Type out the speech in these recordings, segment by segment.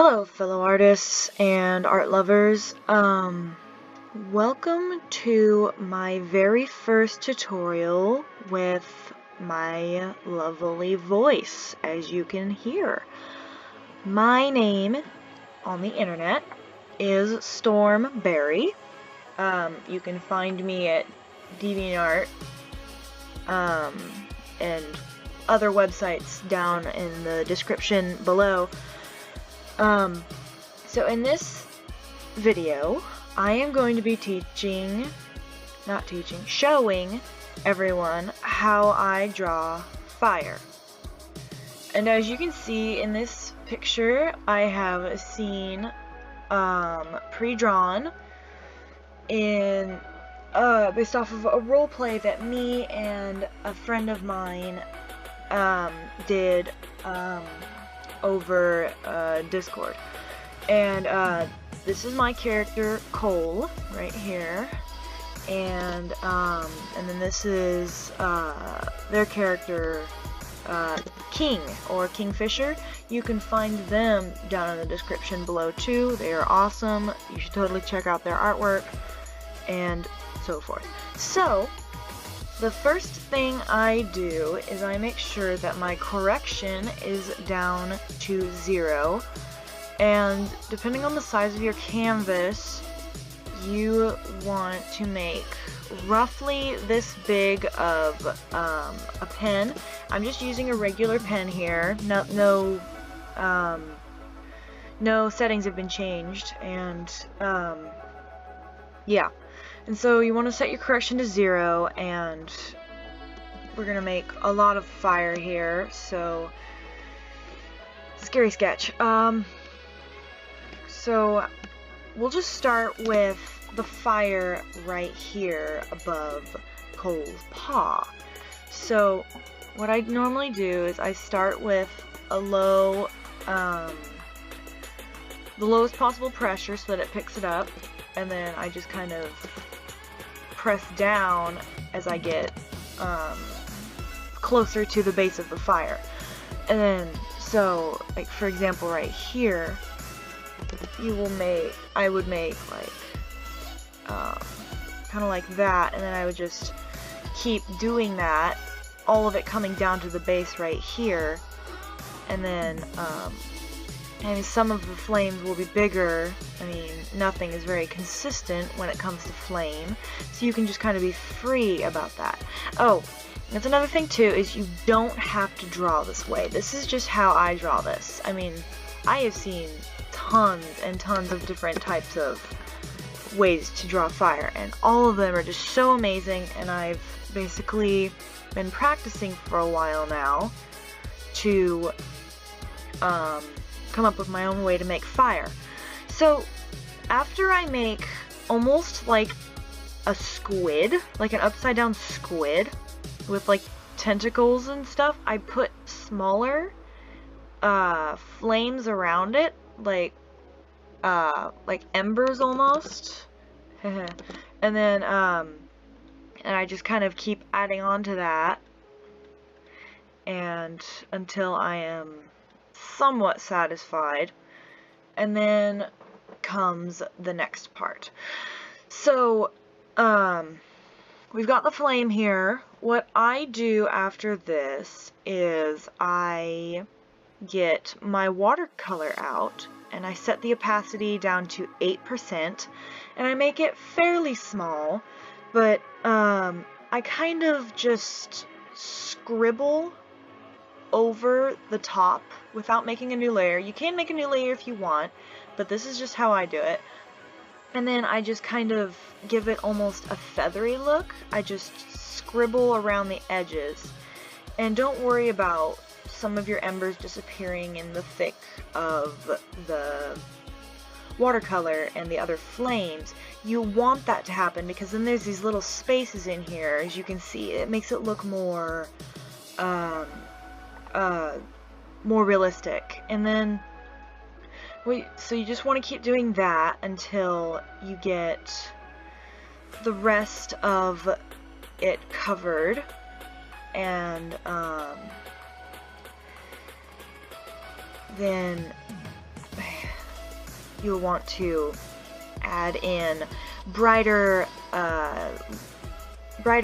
Hello, fellow artists and art lovers. Welcome to my very first tutorial with my lovely voice, as you can hear. My name on the internet is Stormberry. You can find me at DeviantArt and other websites down in the description below. So in this video, I am going to be showing everyone how I draw fire. And as you can see in this picture, I have a scene pre-drawn in based off of a role play that me and a friend of mine did over Discord. And this is my character Cole right here, and then this is their character King or Kingfisher. You can find them down in the description below too. They are awesome. You should totally check out their artwork and so forth. So the first thing I do is I make sure that my correction is down to 0, and depending on the size of your canvas, you want to make roughly this big of a pen. I'm just using a regular pen here. No settings have been changed, and yeah. And so you want to set your correction to 0, and we're gonna make a lot of fire here, so scary sketch. So we'll just start with the fire right here above Cole's paw. So what I normally do is I start with a low, the lowest possible pressure so that it picks it up, and then I just kind of press down as I get closer to the base of the fire. And then, so, like for example right here, I would make like, kind of like that, and then I would just keep doing that, all of it coming down to the base right here, and then, and some of the flames will be bigger. I mean, nothing is very consistent when it comes to flame, so you can just kind of be free about that. Oh, that's another thing too, is you don't have to draw this way. This is just how I draw this. I mean, I have seen tons and tons of different types of ways to draw fire, and all of them are just so amazing, and I've basically been practicing for a while now to come up with my own way to make fire. So after I make almost like a squid, like an upside down squid with like tentacles and stuff, I put smaller flames around it, like embers almost. And then and I just kind of keep adding on to that, and until I am somewhat satisfied, and then comes the next part. So we've got the flame here. What I do after this is I get my watercolor out, and I set the opacity down to 8%, and I make it fairly small, but I kind of just scribble over the top without making a new layer. You can make a new layer if you want, but this is just how I do it. And then I just kind of give it almost a feathery look. I just scribble around the edges, and don't worry about some of your embers disappearing in the thick of the watercolor and the other flames. You want that to happen, because then there's these little spaces in here, as you can see. It makes it look more more realistic. And then so you just want to keep doing that until you get the rest of it covered, and then you'll want to add in brighter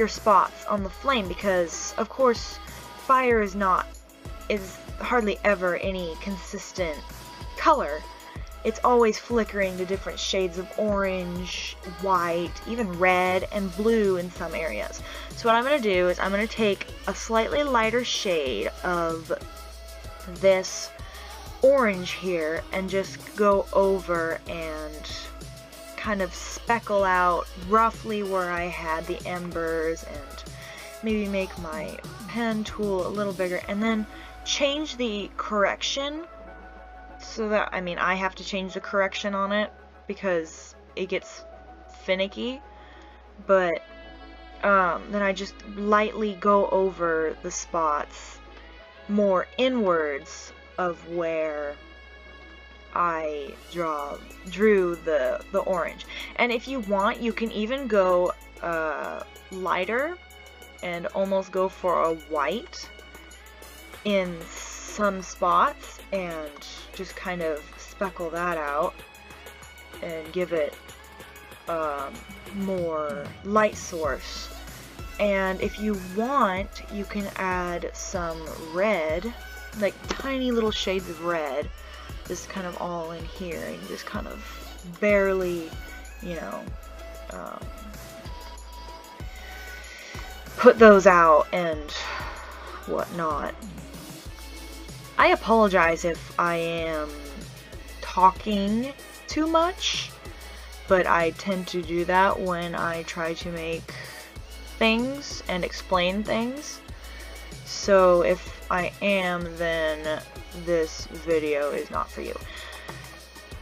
spots on the flame, because of course fire is hardly ever any consistent color. It's always flickering to different shades of orange, white, even red and blue in some areas. So what I'm going to do is I'm going to take a slightly lighter shade of this orange here and just go over and kind of speckle out roughly where I had the embers, and maybe make my pen tool a little bigger, and then change the correction so that, I have to change the correction on it because it gets finicky, but then I just lightly go over the spots more inwards of where I drew the orange. And if you want, you can even go lighter and almost go for a white in some spots and just kind of speckle that out and give it more light source. And if you want, you can add some red, like tiny little shades of red, just kind of all in here, and just kind of barely, put those out and whatnot. I apologize if I am talking too much, but I tend to do that when I try to make things and explain things. So if I am, then this video is not for you.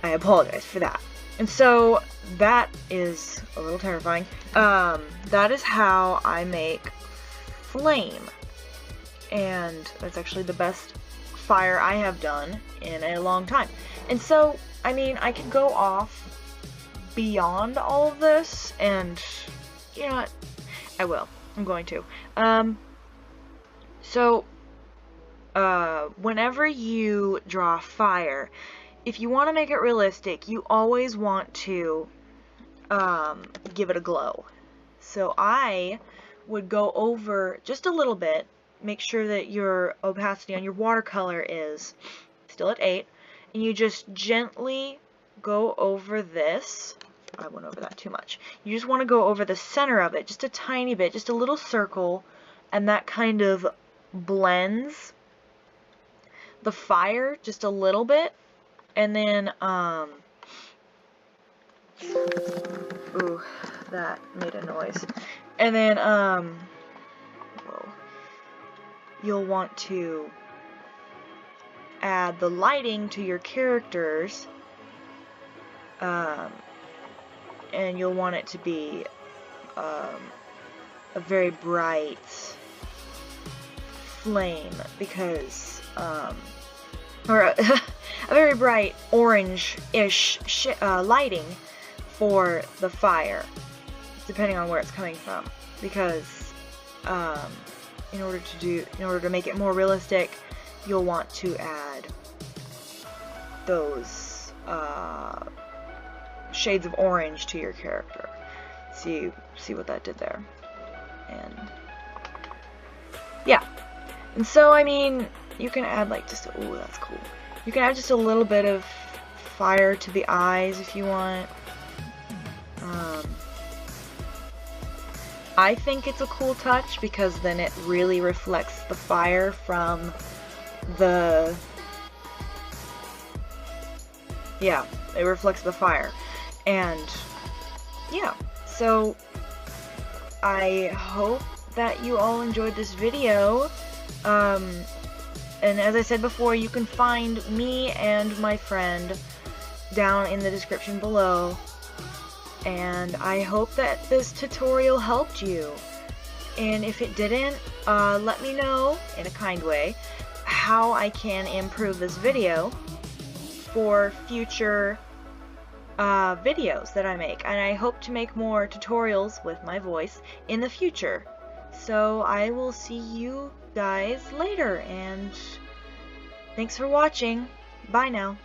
I apologize for that. And so that is a little terrifying. That is how I make flame. And that's actually the best fire I have done in a long time. And so, I could go off beyond all of this, and you know what? I will. I'm going to. Whenever you draw fire, if you want to make it realistic, you always want to give it a glow. So I would go over just a little bit, make sure that your opacity on your watercolor is still at 8, and you just gently go over this. I went over that too much. You just want to go over the center of it, just a tiny bit, just a little circle, and that kind of blends the fire just a little bit. And then, ooh, that made a noise. And then, you'll want to add the lighting to your characters, and you'll want it to be a very bright flame, because or a very bright orange-ish lighting for the fire, depending on where it's coming from, because in order to make it more realistic, you'll want to add those shades of orange to your character. See what that did there. And yeah. And so, you can add like just ooh, that's cool. You can add just a little bit of fire to the eyes if you want. I think it's a cool touch because then it really reflects the fire from the... Yeah, it reflects the fire. And yeah, so I hope that you all enjoyed this video. And as I said before, you can find me and my friend down in the description below. And I hope that this tutorial helped you. And if it didn't, let me know, in a kind way, how I can improve this video for future videos that I make. And I hope to make more tutorials with my voice in the future. So I will see you guys later, and thanks for watching. Bye now.